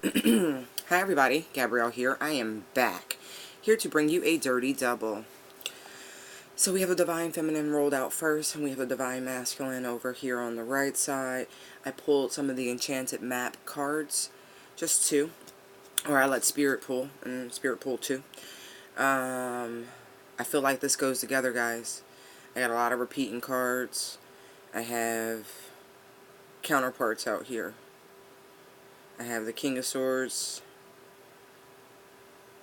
Hi everybody, Gabrielle here. I am back, here to bring you a dirty double. So we have the Divine Feminine rolled out first, and we have the Divine Masculine over here on the right side. I pulled some of the Enchanted Map cards, just two, or I let Spirit pull, and Spirit pull two. I feel like this goes together, guys. I got a lot of repeating cards. I have counterparts out here. I have the King of Swords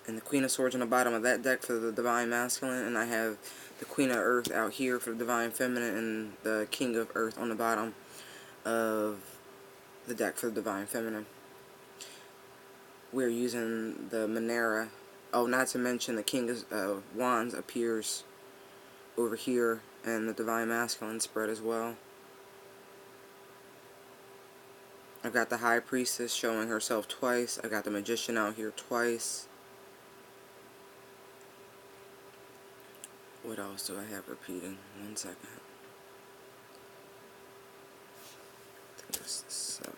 and the Queen of Swords on the bottom of that deck for the Divine Masculine, and I have the Queen of Earth out here for the Divine Feminine, and the King of Earth on the bottom of the deck for the Divine Feminine. We're using the Manera. Oh, not to mention the King of Wands appears over here, and the Divine Masculine spread as well. I've got the High Priestess showing herself twice. I've got the Magician out here twice. What else do I have repeating? 1 second. I think that's the 7.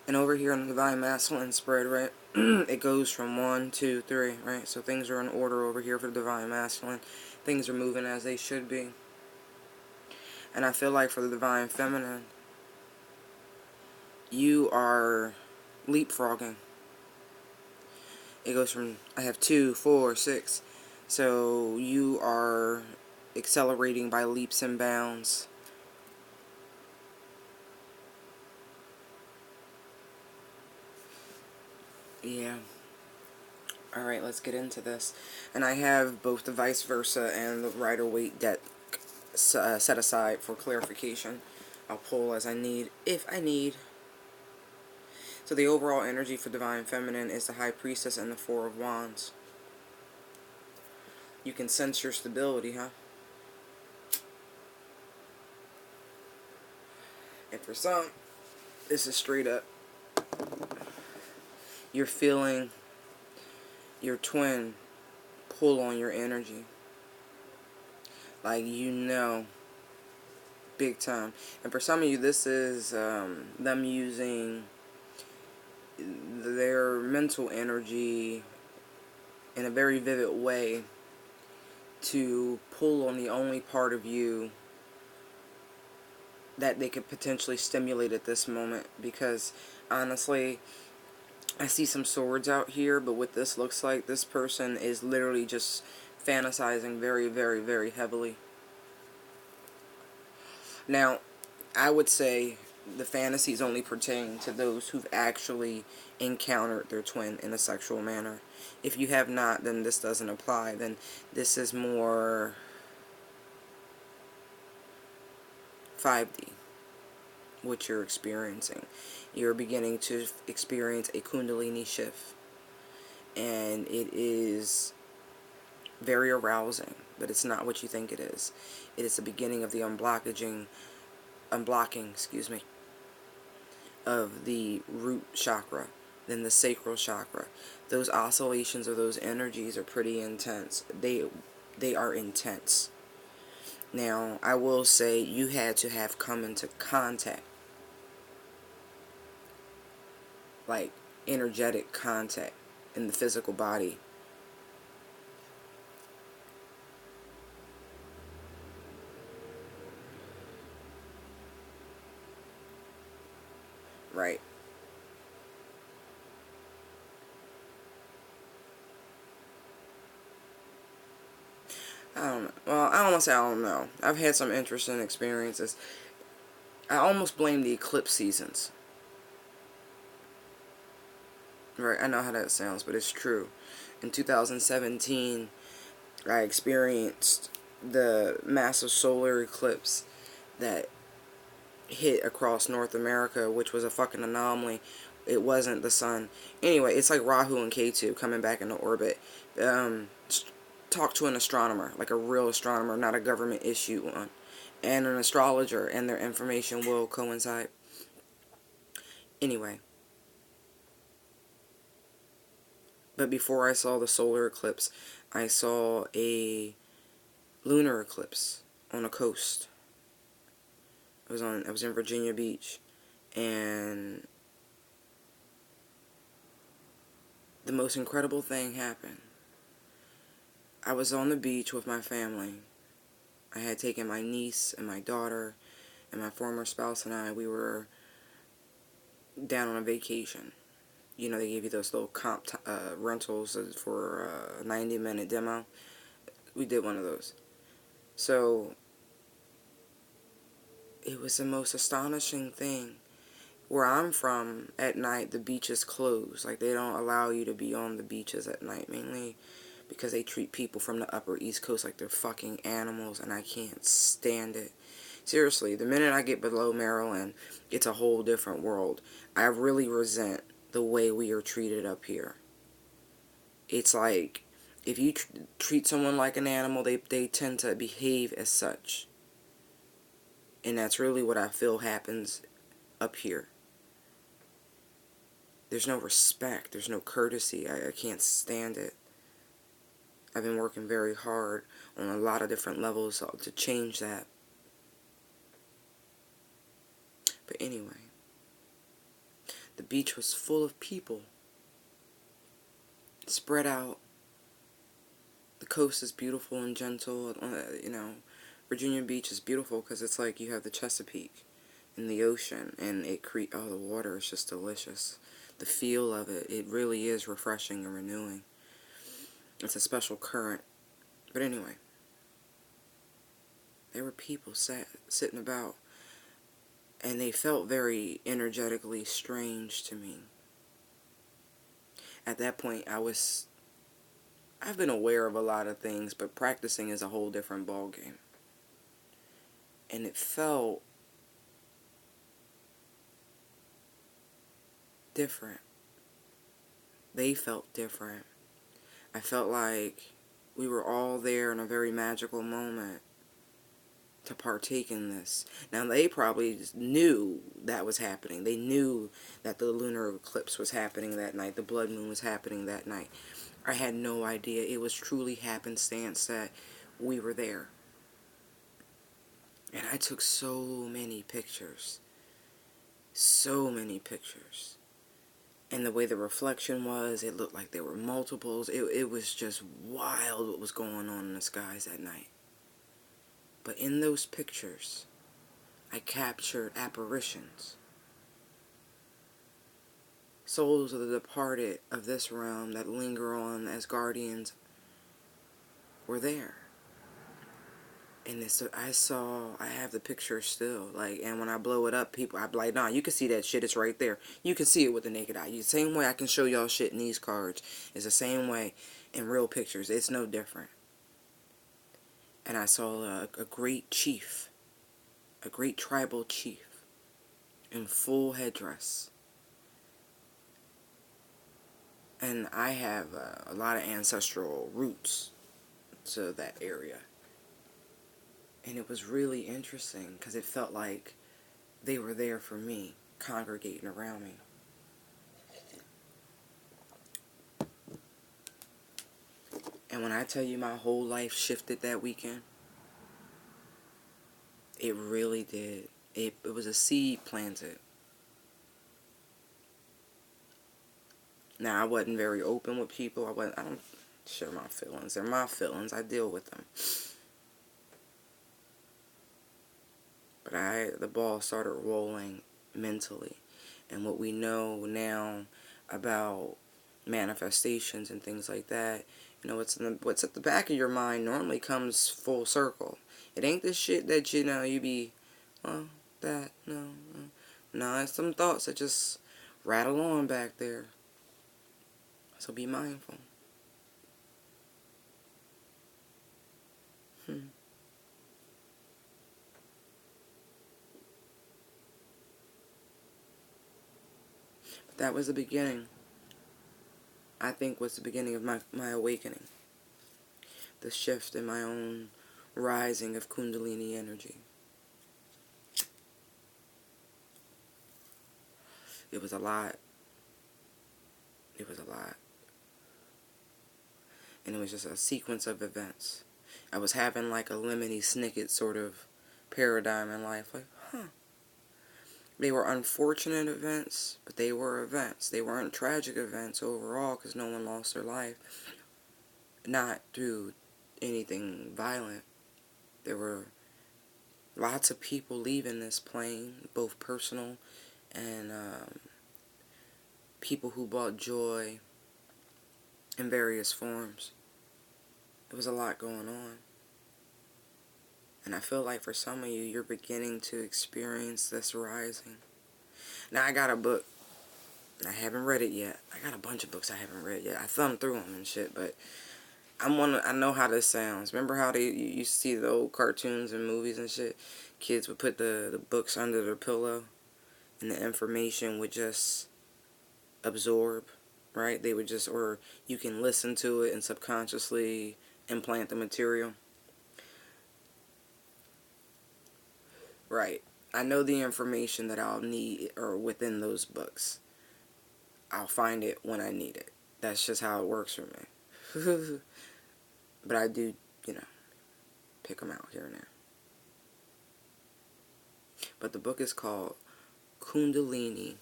And over here in the Divine Masculine spread, right, it goes from 1, 2, 3, right? So things are in order over here for the Divine Masculine. Things are moving as they should be. And I feel like for the Divine Feminine, you are leapfrogging. It goes from, I have 2, 4, 6. So you are accelerating by leaps and bounds. Yeah. Alright, let's get into this. And I have both the Vice Versa and the Rider-Waite deck set aside for clarification. I'll pull as I need, if I need. So the overall energy for Divine Feminine is the High Priestess and the Four of Wands. You can sense your stability, huh? And for some, this is straight up. You're feeling your twin pull on your energy. Like, you know, big time. And for some of you, this is them using their mental energy in a very vivid way to pull on the only part of you that they could potentially stimulate at this moment. Because honestly, I see some swords out here, but what this looks like, this person is literally just fantasizing very, very, very heavily. Now, I would say the fantasies only pertain to those who've actually encountered their twin in a sexual manner. If you have not, then this doesn't apply. Then this is more 5D, what you're experiencing. You're beginning to experience a kundalini shift, and it is very arousing, but it's not what you think it is. It is the beginning of the unblocking, of the root chakra, then the sacral chakra. Those oscillations of those energies are pretty intense. They are intense. Now, I will say you had to have come into contact, like energetic contact in the physical body. Right. I don't know. Well, I don't want to say I don't know. I've had some interesting experiences. I almost blame the eclipse seasons. Right, I know how that sounds, but it's true. In 2017, I experienced the massive solar eclipse that hit across North America, which was a fucking anomaly. It wasn't the sun. Anyway, it's like Rahu and Ketu coming back into orbit. Talk to an astronomer, like a real astronomer, not a government issue one, and an astrologer, and their information will coincide. Anyway, But before I saw the solar eclipse, I saw a lunar eclipse on a coast. I was in Virginia Beach, and the most incredible thing happened. I was on the beach with my family. I had taken my niece and my daughter and my former spouse and I. We were down on a vacation. You know, they give you those little comp rentals for a 90-minute demo. We did one of those. So it was the most astonishing thing. Where I'm from, at night, the beaches close. Like, they don't allow you to be on the beaches at night, mainly because they treat people from the upper East Coast like they're fucking animals, and I can't stand it. Seriously, the minute I get below Maryland, it's a whole different world. I really resent the way we are treated up here. It's like, if you treat someone like an animal, they tend to behave as such. And that's really what I feel happens up here. There's no respect. There's no courtesy. I can't stand it. I've been working very hard on a lot of different levels to change that. But anyway, the beach was full of people, spread out. The coast is beautiful and gentle. You know, Virginia Beach is beautiful because it's like you have the Chesapeake and the ocean, and the water is just delicious. The feel of it, it really is refreshing and renewing. It's a special current. But anyway, there were people sitting about, and they felt very energetically strange to me. At that point, I've been aware of a lot of things, but practicing is a whole different ballgame. And it felt different. They felt different. I felt like we were all there in a very magical moment to partake in this. Now, they probably knew that was happening. They knew that the lunar eclipse was happening that night. The blood moon was happening that night. I had no idea. It was truly happenstance that we were there. And I took so many pictures. So many pictures. And the way the reflection was, it looked like there were multiples. It was just wild what was going on in the skies that night. But in those pictures, I captured apparitions. Souls of the departed of this realm that linger on as guardians were there. And I have the picture still, like, and when I blow it up, I'm like, nah, you can see that shit, it's right there. You can see it with the naked eye. The same way I can show y'all shit in these cards is the same way in real pictures. It's no different. And I saw a great chief, a great tribal chief, in full headdress. And I have a lot of ancestral roots to that area. And it was really interesting because it felt like they were there for me, congregating around me. And when I tell you my whole life shifted that weekend, it really did. It was a seed planted. Now, I wasn't very open with people. I don't share my feelings. They're my feelings. I deal with them. But the ball started rolling mentally. And what we know now about manifestations and things like that, you know, what's at the back of your mind normally comes full circle. It ain't the shit that, you know, you be, well, that, no. No, it's some thoughts that just rattle on back there. So be mindful. But that was the beginning. I think was the beginning of my awakening. The shift in my own rising of khundalini energy. It was a lot. It was a lot. and it was just a sequence of events. I was having like a Lemony Snicket sort of paradigm in life. Like, they were unfortunate events, but they were events. They weren't tragic events overall because no one lost their life. Not through anything violent. There were lots of people leaving this plane, both personal and people who brought joy in various forms. There was a lot going on. And I feel like for some of you, you're beginning to experience this rising. Now, I got a book. I haven't read it yet. I got a bunch of books I haven't read yet. I thumbed through them and shit, but I know how this sounds. Remember how you see the old cartoons and movies and shit? Kids would put the books under their pillow, and the information would just absorb, right? They would just, or you can listen to it and subconsciously implant the material. Right. I know the information that I'll need or within those books. I'll find it when I need it. That's just how it works for me. But I do, pick them out here and there. But the book is called Kundalini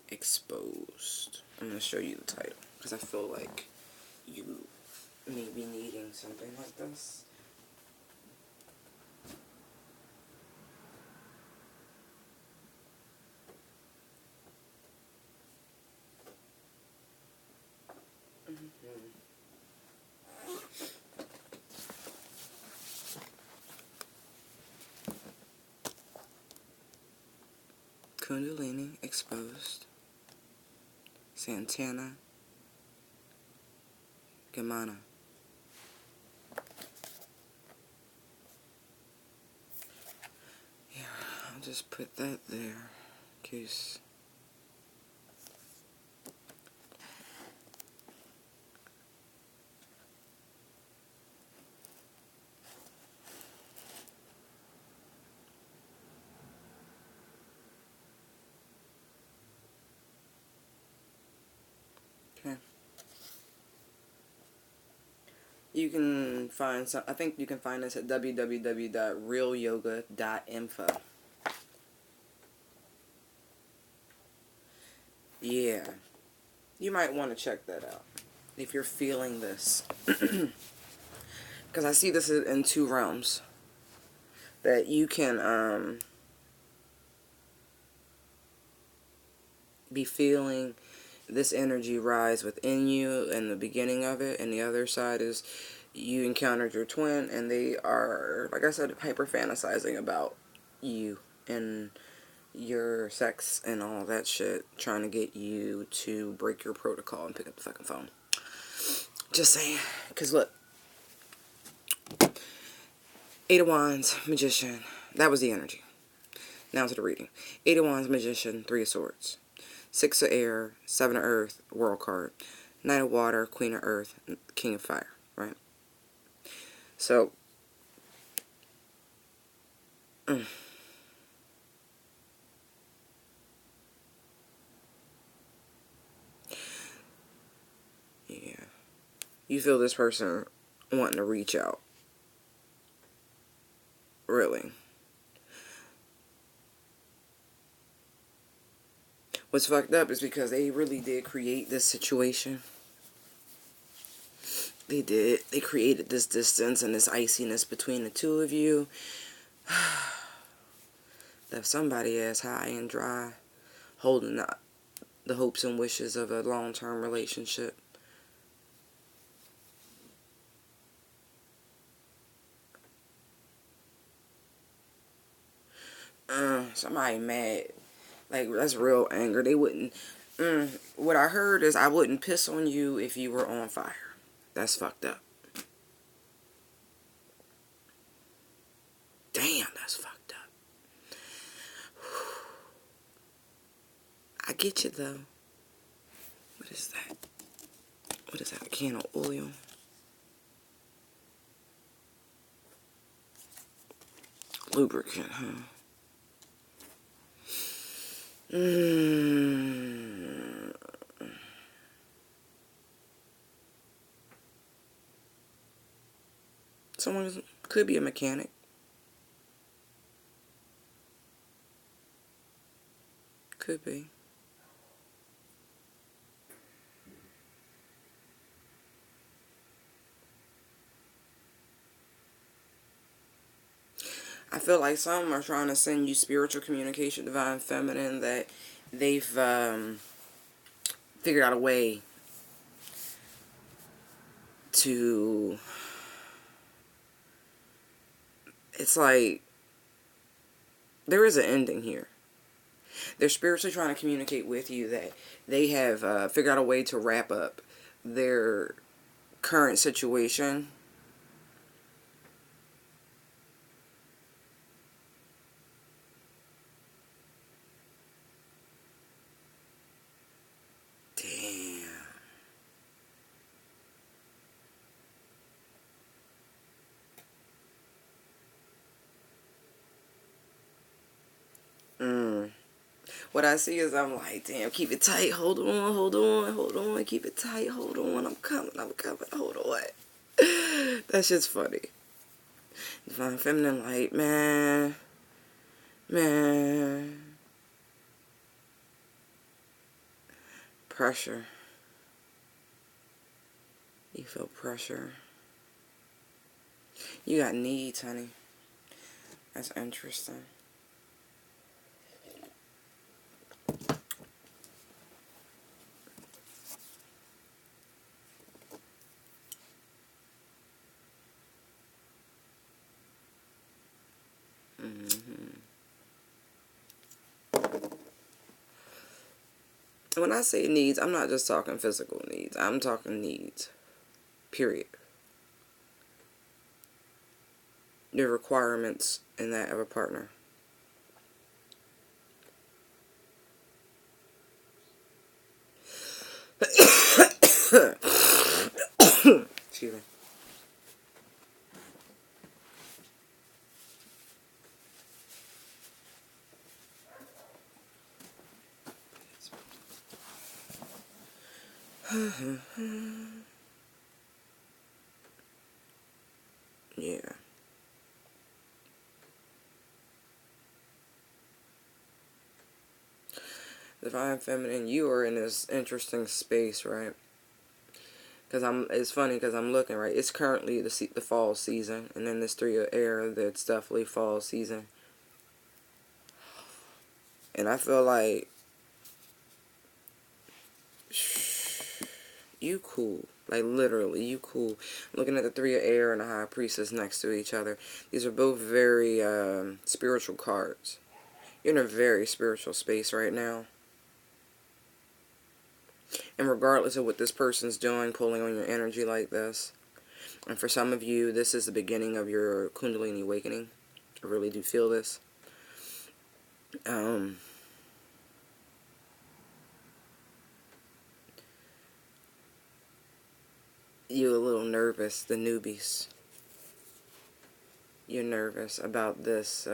Exposed. I'm going to show you the title because I feel like you may be needing something like this. Kundalini Exposed. Santana Gamana. Yeah, I'll just put that there in case. Okay. You can find some. I think you can find this at www.realyoga.info. Yeah, you might want to check that out if you're feeling this, because I see this in two realms. That you can be feeling this energy rise within you in the beginning of it, and the other side is you encountered your twin and they are, like I said, hyper fantasizing about you and your sex and all that shit, trying to get you to break your protocol and pick up the fucking phone. Just saying. Because look, Eight of Wands, Magician, that was the energy. Now to the reading. Eight of Wands, Magician, Three of Swords. Six of Air, Seven of Earth, World card. Knight of Water, Queen of Earth, King of Fire, right? So, yeah. You feel this person wanting to reach out. Really. What's fucked up is because they really did create this situation. They did. They created this distance and this iciness between the two of you. Left somebody ass high and dry, holding up the hopes and wishes of a long-term relationship. Somebody mad. Like, that's real anger. They wouldn't. What I heard is I wouldn't piss on you if you were on fire. That's fucked up. Damn, that's fucked up. I get you, though. What is that? What is that? A can of oil? Lubricant, huh? Someone could be a mechanic. Could be. I feel like some are trying to send you spiritual communication, divine feminine, that they've figured out a way to, it's like there is an ending here. They're spiritually trying to communicate with you that they have figured out a way to wrap up their current situation. Damn. What I see is I'm like, damn, keep it tight, hold on, hold on, hold on, keep it tight, hold on, I'm coming, hold on. That shit's funny. Divine feminine light, man. Pressure. You feel pressure. You got needs, honey. That's interesting. When I say needs, I'm not just talking physical needs. I'm talking needs. Period. Your requirements in that of a partner. Excuse me. Yeah. Divine feminine, you are in this interesting space, right? Because it's funny because I'm looking, right? It's currently the fall season, and then this 3 of air, that's definitely fall season. And I feel like you cool. Like, literally, you cool. Looking at the 3 of air and the high priestess next to each other. These are both very spiritual cards. You're in a very spiritual space right now. And regardless of what this person's doing, pulling on your energy like this, and for some of you, this is the beginning of your khundalini awakening. I really do feel this. You're a little nervous, the newbies. You're nervous about this,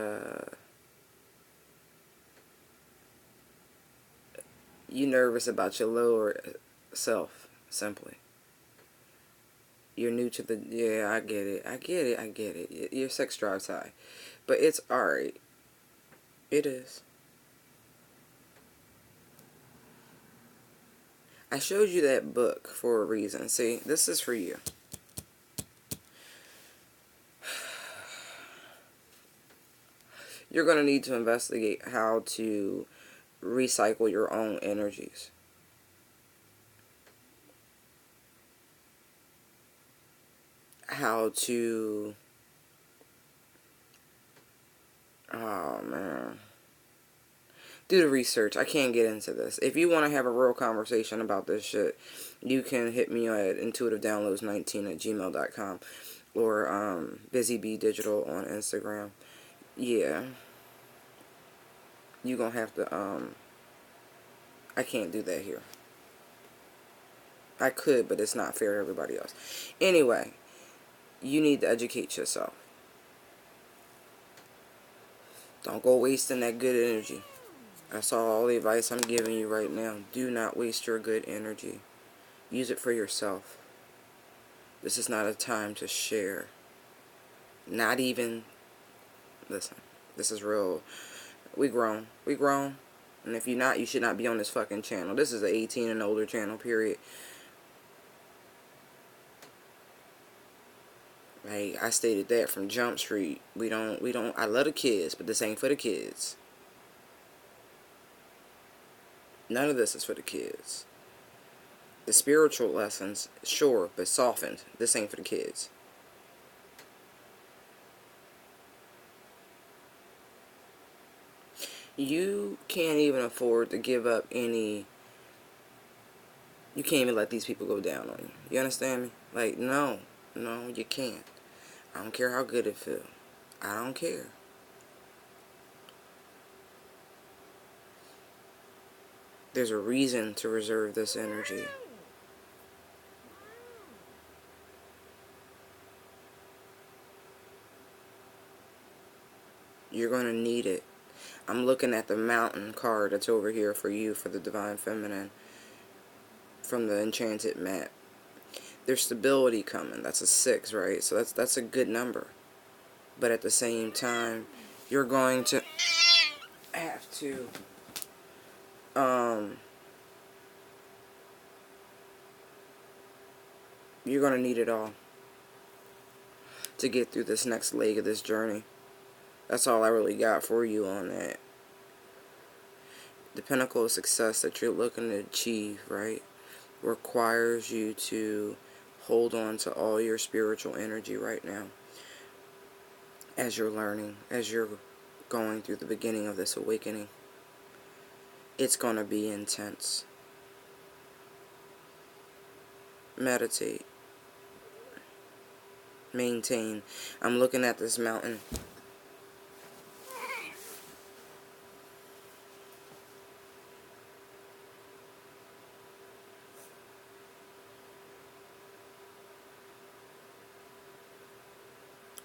you're nervous about your lower self, simply. You're new to the, yeah, I get it. Your sex drive's high. But it's alright. It is. I showed you that book for a reason. See, this is for you. You're going to need to investigate how to recycle your own energies. How to, oh man, do the research. I can't get into this. If you want to have a real conversation about this shit, you can hit me at intuitivedownloads19@gmail.com or busybdigital on Instagram. Yeah, you gonna have to, I can't do that here. I could, but it's not fair to everybody else. Anyway, you need to educate yourself. Don't go wasting that good energy. That's all the advice I'm giving you right now. Do not waste your good energy. Use it for yourself. This is not a time to share. Not even, listen, this is real. We grown. We grown. And if you're not, you should not be on this fucking channel. This is an 18 and older channel, period. Like, I stated that from Jump Street. We don't, I love the kids, but this ain't for the kids. None of this is for the kids. The spiritual lessons, sure, but softened. This ain't for the kids. You can't even afford to give up any. You can't even let these people go down on you. You understand me? Like, no, you can't. I don't care how good it feels. I don't care. There's a reason to reserve this energy. You're going to need it. I'm looking at the mountain card that's over here for you, for the Divine Feminine, from the Enchanted map. There's stability coming. That's a 6, right? So that's a good number. But at the same time, you're going to have to you're going to need it all to get through this next leg of this journey. That's all I really got for you on that. The pinnacle of success that you're looking to achieve, right, requires you to hold on to all your spiritual energy right now as you're learning, as you're going through the beginning of this awakening. It's going to be intense. Meditate. Maintain. I'm looking at this mountain.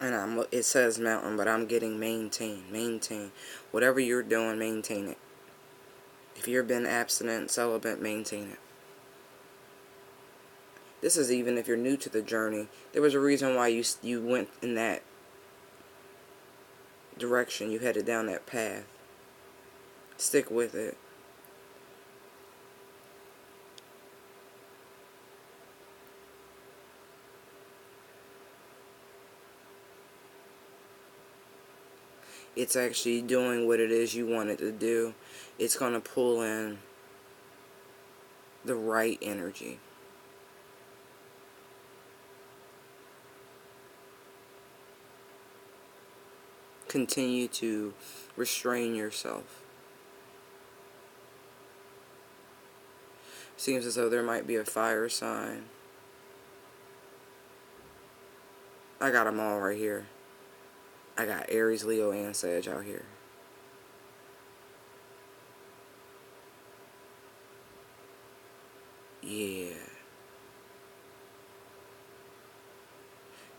And it says mountain, but I'm getting maintain. Maintain. Whatever you're doing, maintain it. If you've been abstinent, celibate, maintain it. This is even if you're new to the journey. There was a reason why you went in that direction. You headed down that path. Stick with it. It's actually doing what it is you want it to do. It's going to pull in the right energy. Continue to restrain yourself. Seems as though there might be a fire sign. I got them all right here. I got Aries, Leo, and Sag out here. Yeah.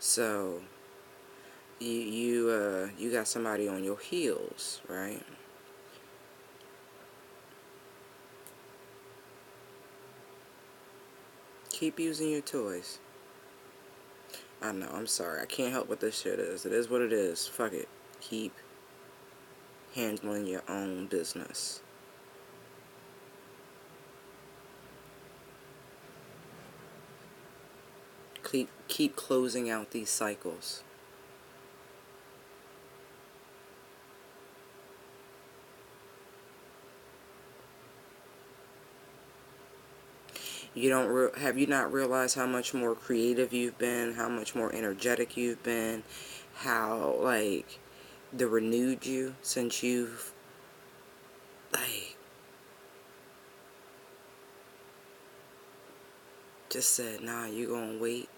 So you got somebody on your heels, right? Keep using your toys. I know, I'm sorry. I can't help what this shit is. It is what it is. Fuck it. Keep handling your own business. Keep closing out these cycles. Have you not realized how much more creative you've been, how much more energetic you've been, how, like, the renewed you since you've, like, just said, nah, you gonna wait.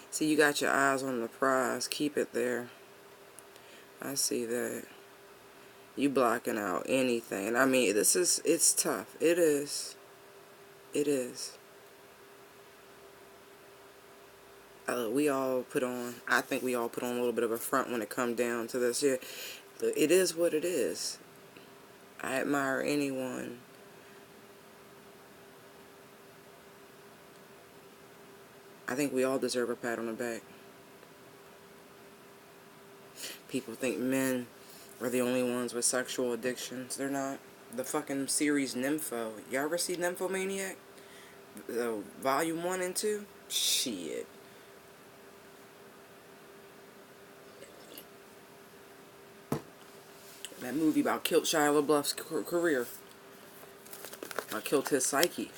See, you got your eyes on the prize. Keep it there. I see that. You blocking out anything. I mean, it's tough. It is. It is. We all put on, I think we all put on a little bit of a front when it comes down to this shit. But it is what it is. I admire anyone I think we all deserve a pat on the back. People think men are the only ones with sexual addictions. They're not. The fucking series Nympho. Y'all ever see Nymphomaniac? Volume 1 and 2? Shit. That movie about killed Shia LaBeouf's career. I killed his psyche.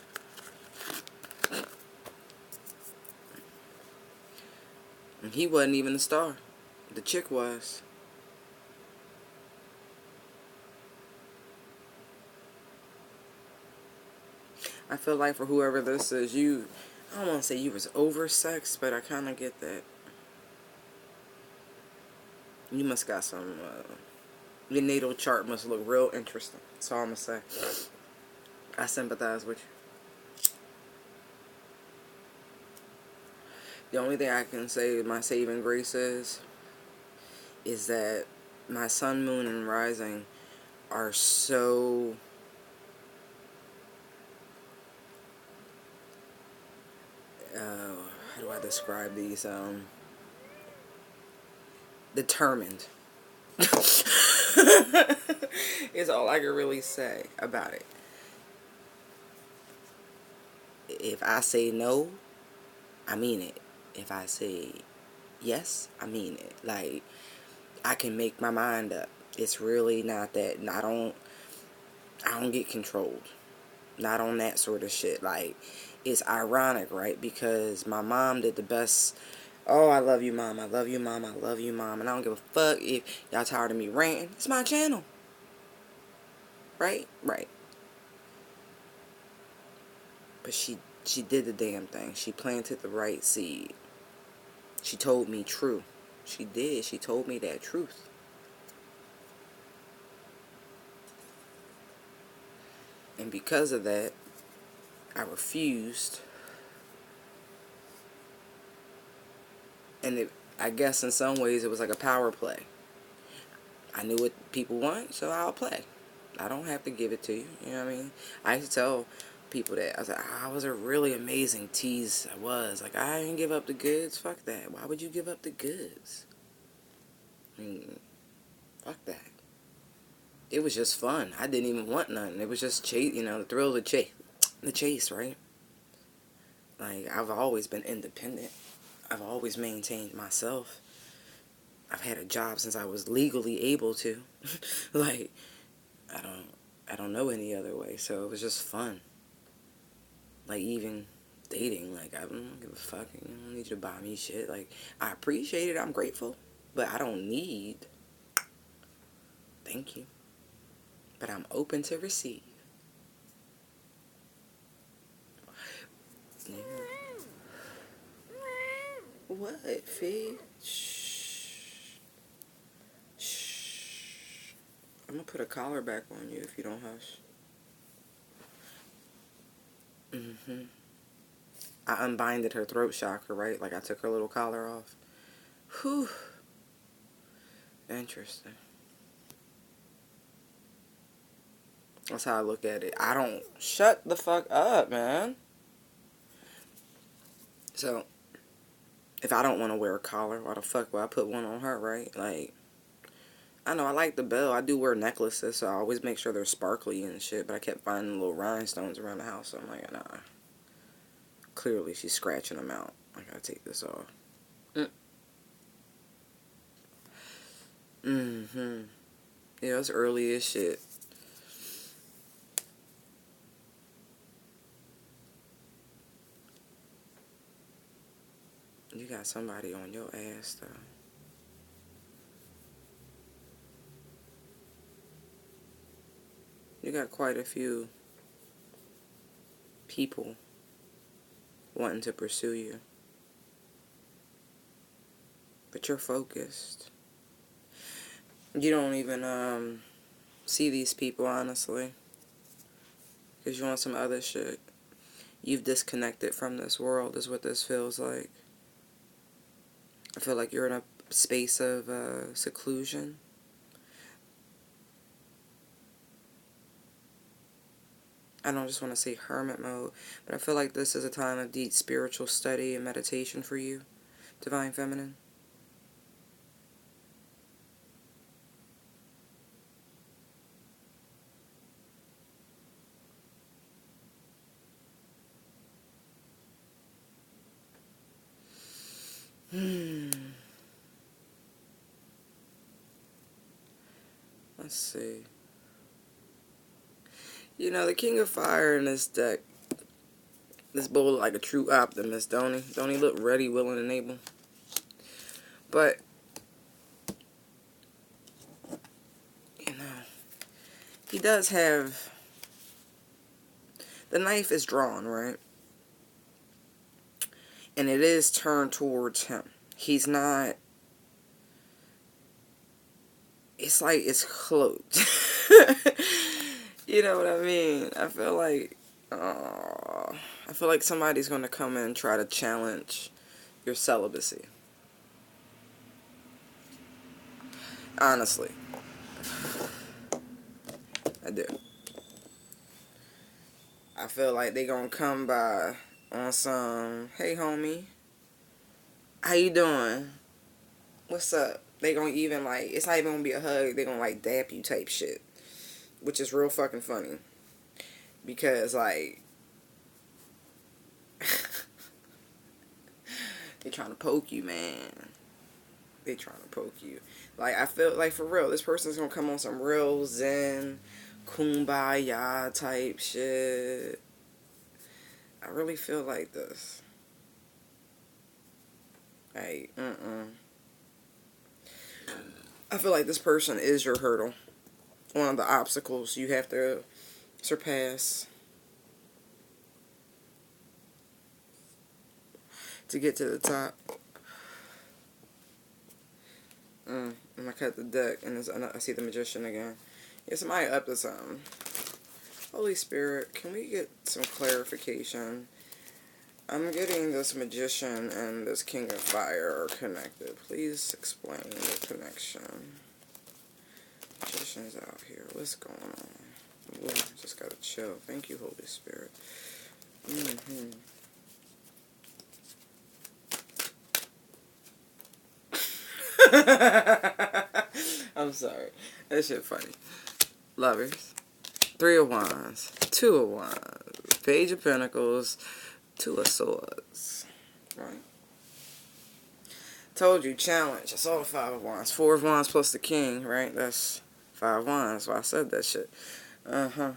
And he wasn't even the star. The chick was. I feel like for whoever this is, I don't want to say you was oversexed, but I kind of get that. You must got some, your natal chart must look real interesting. That's all I'm going to say. I sympathize with you. The only thing I can say my saving grace is that my sun, moon, and rising are so how do I describe these? Determined. Is all I can really say about it. If I say no, I mean it. If I say yes, I mean it. Like, I can make my mind up. It's really not that. I don't get controlled. Not on that sort of shit. Like, it's ironic, right? Because my mom did the best. Oh, I love you, Mom. I love you, Mom. I love you, Mom. And I don't give a fuck if y'all tired of me ranting. It's my channel. Right? Right. But she did the damn thing. She planted the right seed. She told me true. She did. She told me that truth. And because of that, I refused. And I guess in some ways it was like a power play. I knew what people want, so I'll play. I don't have to give it to you. You know what I mean? I used to tell people that. I was like, I was a really amazing tease. I was. Like, I didn't give up the goods. Fuck that. Why would you give up the goods? I mean, fuck that. It was just fun. I didn't even want nothing. It was just chase, the thrill of the chase. The chase, right? Like, I've always been independent. I've always maintained myself. I've had a job since I was legally able to. Like, I don't know any other way. So it was just fun. Like, even dating, like, I don't give a fuck. I don't need you to buy me shit. Like, I appreciate it. I'm grateful. But I don't need. Thank you. But I'm open to receive. Yeah. What, Fee? Shh. Shh. I'm gonna put a collar back on you if you don't hush. I unbinded her throat chakra, right? Like, I took her little collar off. Whew. Interesting. That's how I look at it. I don't... Shut the fuck up, man. So, if I don't want to wear a collar, why the fuck would I put one on her, right? Like, I know I like the bell. I do wear necklaces, so I always make sure they're sparkly and shit. But I kept finding little rhinestones around the house, so I'm like, nah. Clearly, she's scratching them out. I gotta take this off. Yeah, it's early as shit. You got somebody on your ass, though. You got quite a few people wanting to pursue you. But you're focused. You don't even see these people, honestly. Because you want some other shit. You've disconnected from this world is what this feels like. I feel like you're in a space of seclusion. I don't just want to say hermit mode, but I feel like this is a time of deep spiritual study and meditation for you, Divine Feminine. Let's see. You know, the King of Fire in this deck, this bull look like a true optimist, don't he? Don't he look ready, willing, and able? But, you know, he does have... The knife is drawn, right? And it is turned towards him. He's not... It's like it's cloaked. You know what I mean? I feel like somebody's going to come in and try to challenge your celibacy. Honestly. I do. I feel like they going to come by on some, hey homie, how you doing? What's up? They going to even like, it's not even going to be a hug. They going to like dap you type shit. Which is real fucking funny. Because like, they trying to poke you, man. They trying to poke you. Like, I feel like, for real, this person's gonna come on some real zen, kumbaya type shit. I really feel like this. Like, I feel like this person is your hurdle. One of the obstacles you have to surpass to get to the top. I'm gonna cut the deck, and I see the Magician again. Yeah, somebody up to something. Holy Spirit, can we get some clarification? I'm getting this Magician and this King of Fire are connected. Please explain the connection. Magician's out here. What's going on? Ooh, just gotta chill. Thank you, Holy Spirit. I'm sorry. That shit funny. Lovers. 3 of Wands. 2 of Wands. Page of Pentacles. 2 of Swords. Right? Told you, challenge. I saw the 5 of Wands. 4 of Wands plus the King, right? That's 5 of Wands. Why I said that shit. I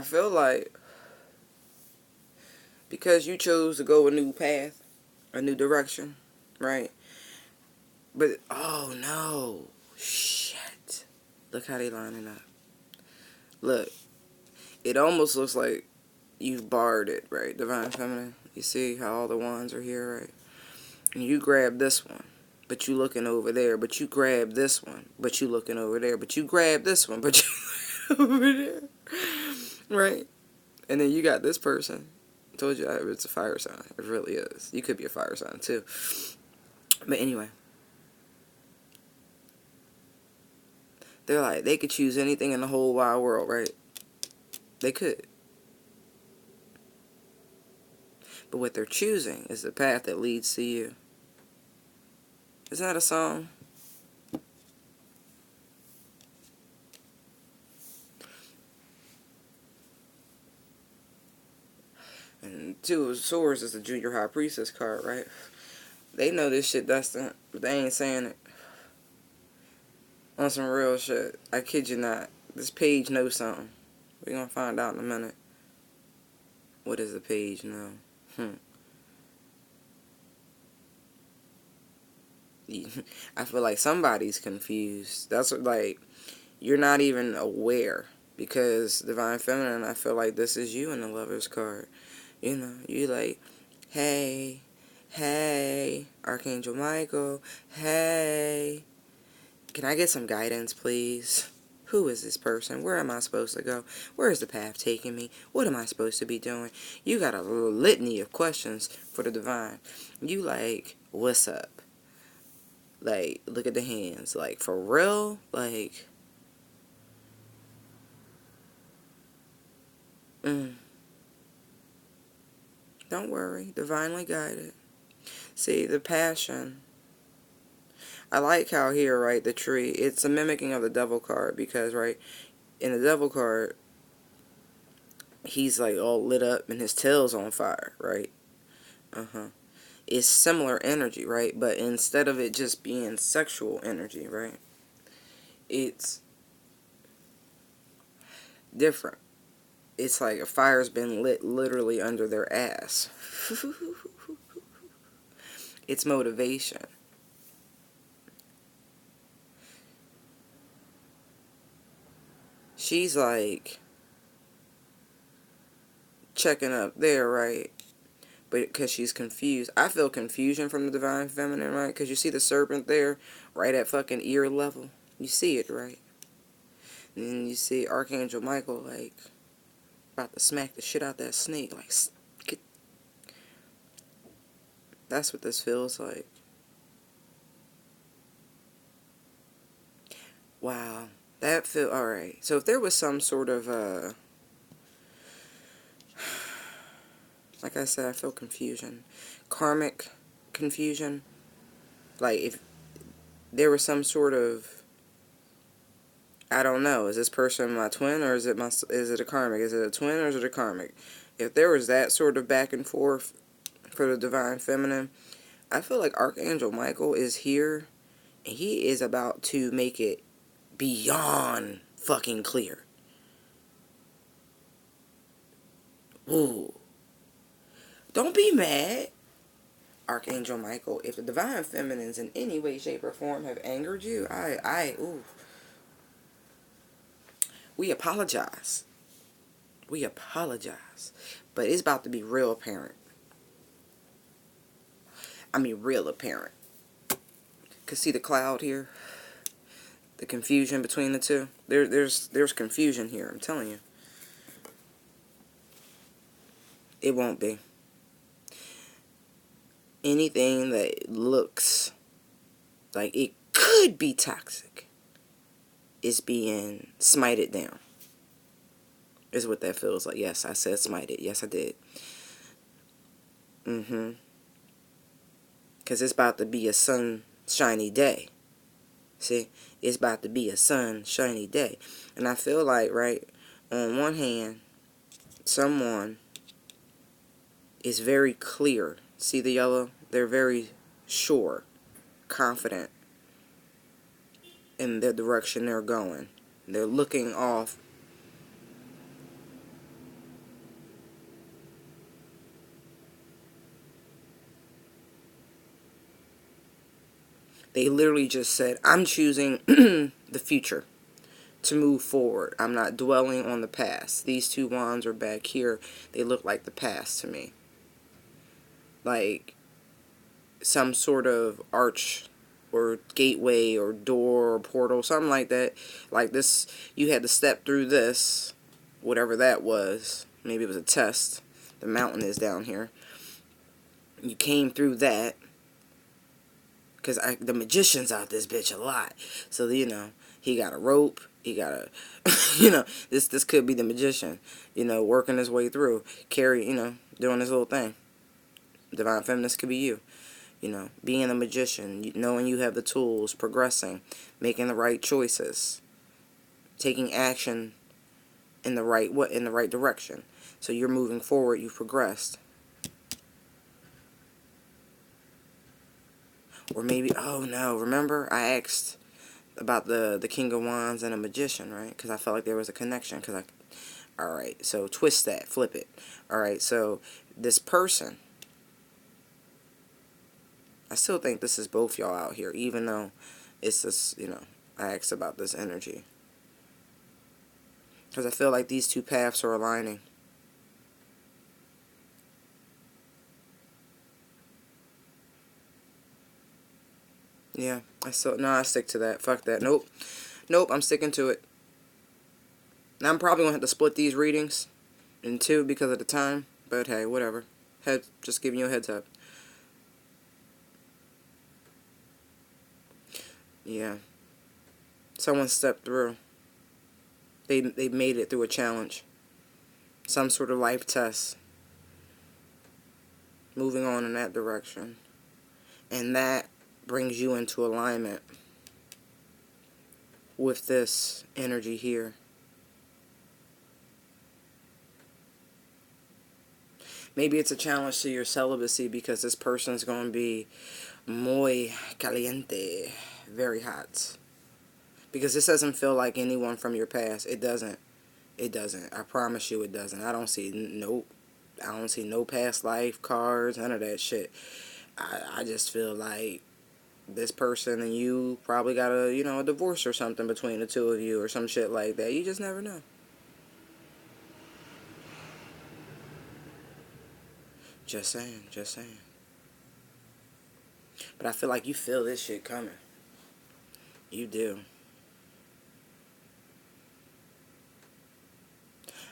feel like because you chose to go a new path, a new direction, right? But, oh no. Shit. Look how they lining up. Look. It almost looks like you've barred it, right? Divine Feminine. You see how all the wands are here, right? And you grab this one, but you looking over there. But you grab this one, but you looking over there. But you grab this one, but you over there. Right? And then you got this person. I told you it's a fire sign. It really is. You could be a fire sign too. But anyway. They're like, they could choose anything in the whole wide world, right? They could. But what they're choosing is the path that leads to you. Isn't that a song? And 2 of Swords is the Junior High Priestess card, right? They know this shit, Dustin, but they ain't saying it. On some real shit. I kid you not. This page knows something. We're gonna find out in a minute. What does the page know? I feel like somebody's confused. That's what, like, you're not even aware. Because Divine Feminine, I feel like this is you in the Lover's card. You know, you like, hey, Archangel Michael, hey, can I get some guidance, please? Who is this person? Where am I supposed to go? Where is the path taking me? What am I supposed to be doing? You got a litany of questions for the divine. You like, what's up? Like, look at the hands. Like, for real? Like, don't worry. Divinely guided. See, the passion. I like how here, right, the tree, it's a mimicking of the devil card because, right, in the devil card, he's like all lit up and his tail's on fire, right? It's similar energy, right? But instead of it just being sexual energy, right, it's different. It's like a fire's been lit literally under their ass. It's motivation. She's like checking up there, right? But because she's confused. I feel confusion from the divine feminine, right? Because you see the serpent there, right at fucking ear level. You see it, right? And then you see Archangel Michael, like, about to smack the shit out that snake. Like, get... That's what this feels like. Wow. That feel... Alright. So if there was some sort of, like I said, I feel confusion. Karmic confusion. Like, if there was some sort of... I don't know. Is this person my twin or is it a karmic? Is it a twin or is it a karmic? If there was that sort of back and forth for the divine feminine, I feel like Archangel Michael is here and he is about to make it beyond fucking clear. Ooh. Don't be mad, Archangel Michael. If the divine feminines in any way, shape, or form have angered you, ooh. We apologize. We apologize. But it's about to be real apparent. I mean, real apparent. Cause see the cloud here? The confusion between the two? There's confusion here, I'm telling you. It won't be. Anything that looks like it could be toxic is being smited down. Is what that feels like. Yes, I said smited. Yes, I did. Because it's about to be a sunshiny day. See? It's about to be a sunshiny day. And I feel like, right, on one hand, someone is very clear. See the yellow? They're very sure, confident in the direction they're going. They're looking off. They literally just said, I'm choosing the future to move forward. I'm not dwelling on the past. These two wands are back here. They look like the past to me. Like some sort of arch or gateway or door or portal, something like that. Like this, you had to step through this, whatever that was. Maybe it was a test. The mountain is down here. You came through that. Because the magician's out this bitch a lot. So, you know, he got a rope. He got a, you know, this could be the magician, you know, working his way through. Doing his little thing. Divine feminist could be you. You know, being a magician, knowing you have the tools, progressing, making the right choices, taking action in the right direction. So you're moving forward, you've progressed. Or maybe, oh no, remember I asked about the King of Wands and a magician, right? Because I felt like there was a connection. Alright, so twist that, flip it. Alright, so this person, I still think this is both y'all out here, even though it's just, you know, I asked about this energy. Because I feel like these two paths are aligning. Yeah, I stick to that. Fuck that. Nope, I'm sticking to it. Now, I'm probably going to have to split these readings in two because of the time. But hey, whatever. Just giving you a heads up. Yeah. Someone stepped through. They made it through a challenge. Some sort of life test. Moving on in that direction. And that brings you into alignment with this energy here. Maybe it's a challenge to your celibacy because this person's going to be muy caliente, very hot. Because this doesn't feel like anyone from your past. It doesn't. It doesn't. I promise you it doesn't. I don't see no past life cards, none of that shit. I just feel like this person and you probably got a divorce or something between the two of you or some shit like that. You just never know. Just saying, just saying. But I feel like you feel this shit coming. You do.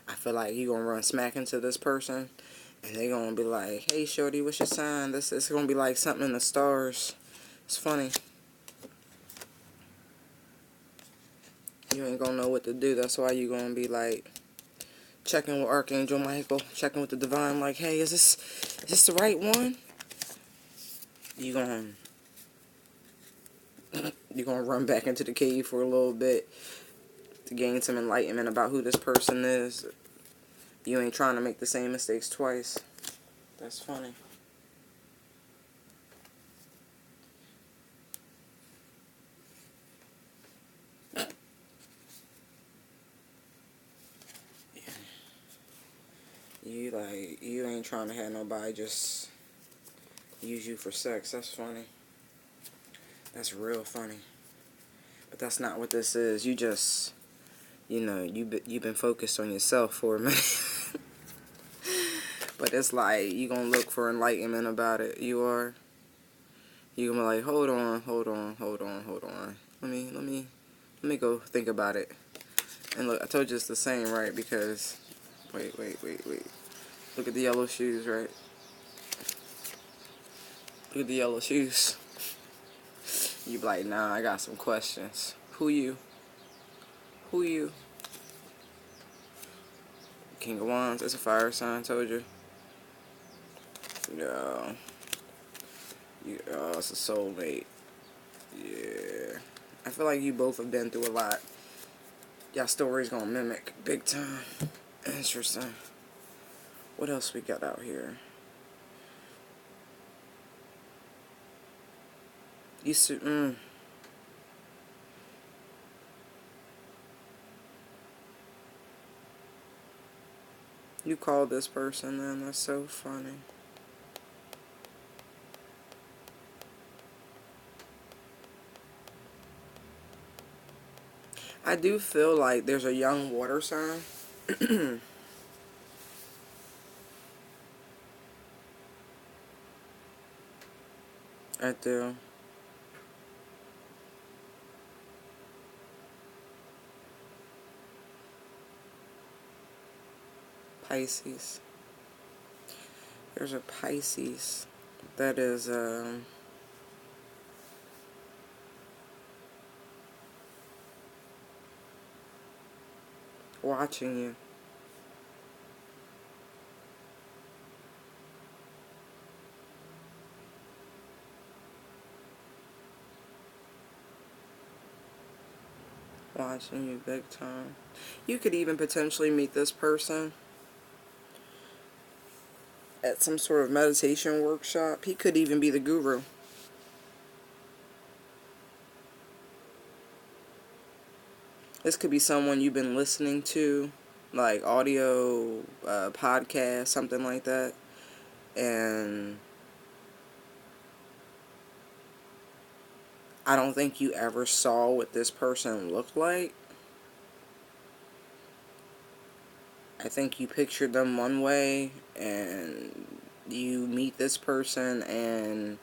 I feel like you gonna run smack into this person and they gonna be like, hey shorty, what's your sign? This is gonna be like something in the stars. It's funny. You ain't gonna know what to do. That's why you gonna be like checking with Archangel Michael, checking with the divine, like, hey, is this the right one? You gonna run back into the cave for a little bit to gain some enlightenment about who this person is. You ain't trying to make the same mistakes twice. That's funny. You ain't trying to have nobody just use you for sex. That's funny. That's real funny. But that's not what this is. You just, you've been focused on yourself for a minute. But it's like, you gonna look for enlightenment about it. You are. You gonna be like, hold on. Let me go think about it. And look, I told you it's the same, right? Because, wait. Look at the yellow shoes, right? Look at the yellow shoes. You be like, nah, I got some questions. Who you? King of Wands, it's a fire sign, told you. Yeah. It's a soulmate. Yeah. I feel like you both have been through a lot. Y'all story's gonna mimic big time. Interesting. What else we got out here? You You called this person, man. That's so funny. I do feel like there's a young water sign. I do. Pisces. There's a Pisces that is watching you. Watching you big time. You could even potentially meet this person at some sort of meditation workshop. He could even be the guru. This could be someone you've been listening to, like audio, podcast, something like that. And I don't think you ever saw what this person looked like. I think you pictured them one way, and you meet this person, and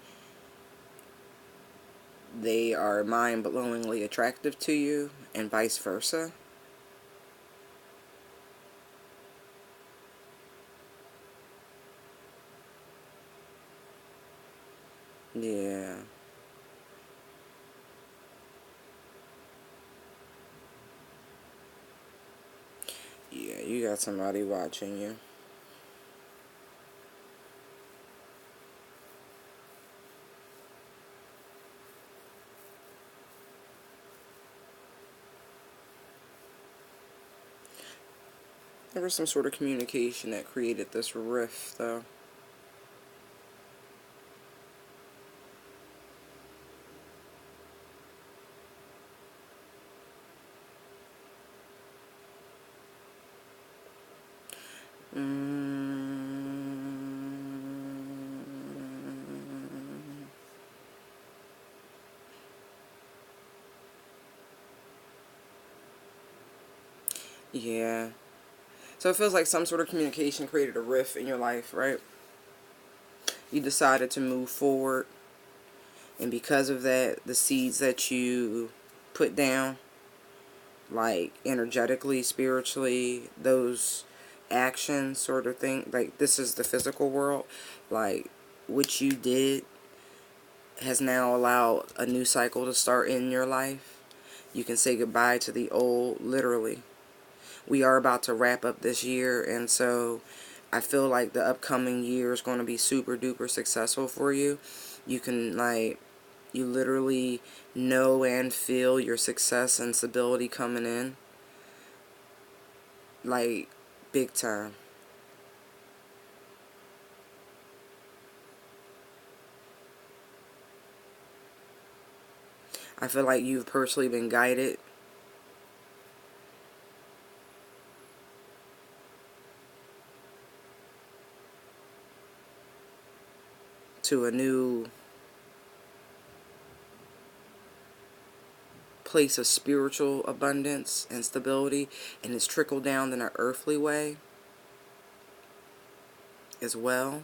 they are mind-blowingly attractive to you, and vice versa. Yeah. Yeah, you got somebody watching you. There was some sort of communication that created this rift, though. Yeah. So it feels like some sort of communication created a rift in your life, right? You decided to move forward, and because of that, the seeds that you put down, like energetically, spiritually, those actions sort of thing, like this is the physical world, like what you did has now allowed a new cycle to start in your life. You can say goodbye to the old, literally. We are about to wrap up this year, and so I feel like the upcoming year is going to be super duper successful for you. You can, like, you literally know and feel your success and stability coming in, like, big time. I feel like you've personally been guided to a new place of spiritual abundance and stability, and it's trickled down in an earthly way as well.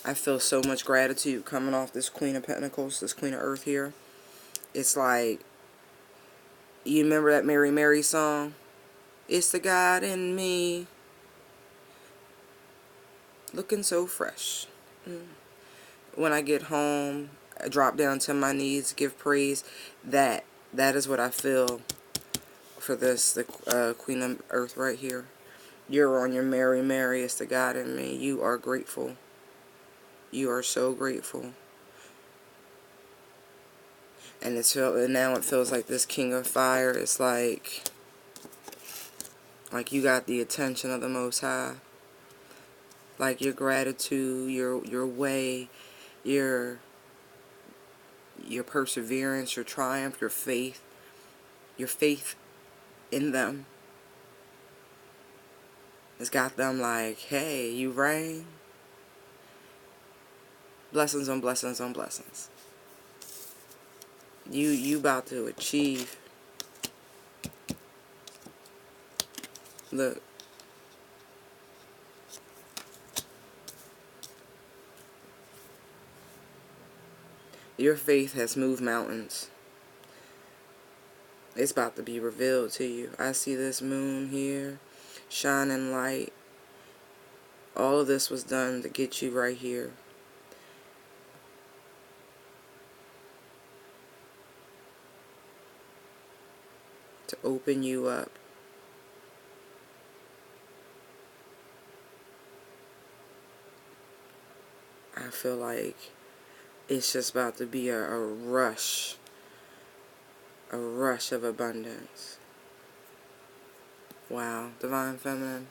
I feel so much gratitude coming off this Queen of Pentacles, this Queen of Earth here. It's like, you remember that Mary Mary song? It's the God in me, looking so fresh. When I get home, I drop down to my knees, give praise. That is what I feel for this, the Queen of Earth right here. You're on your Mary Mary, it's the God in me. You are grateful. You are so grateful. And now it feels like this King of Fire is like you got the attention of the Most High. Like your gratitude, your way, your perseverance, your triumph, your faith in them has got them like, hey, you reign. Blessings on blessings on blessings. You about to achieve. Look, your faith has moved mountains. It's about to be revealed to you. I see this moon here, shining light. All of this was done to get you right here. To open you up. I feel like it's just about to be a rush of abundance. Wow, Divine Feminine.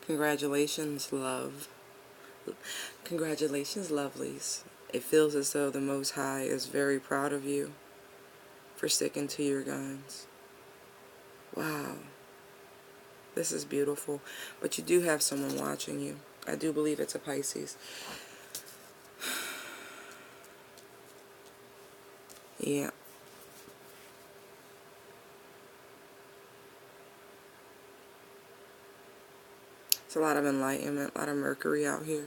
Congratulations, love. Congratulations, lovelies. It feels as though the Most High is very proud of you for sticking to your guns. Wow, this is beautiful. But you do have someone watching you. I do believe it's a Pisces. Yeah. It's a lot of enlightenment, a lot of Mercury out here.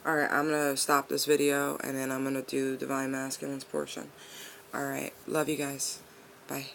Alright, I'm going to stop this video, and then I'm going to do Divine Masculine's portion. Alright, love you guys. Bye.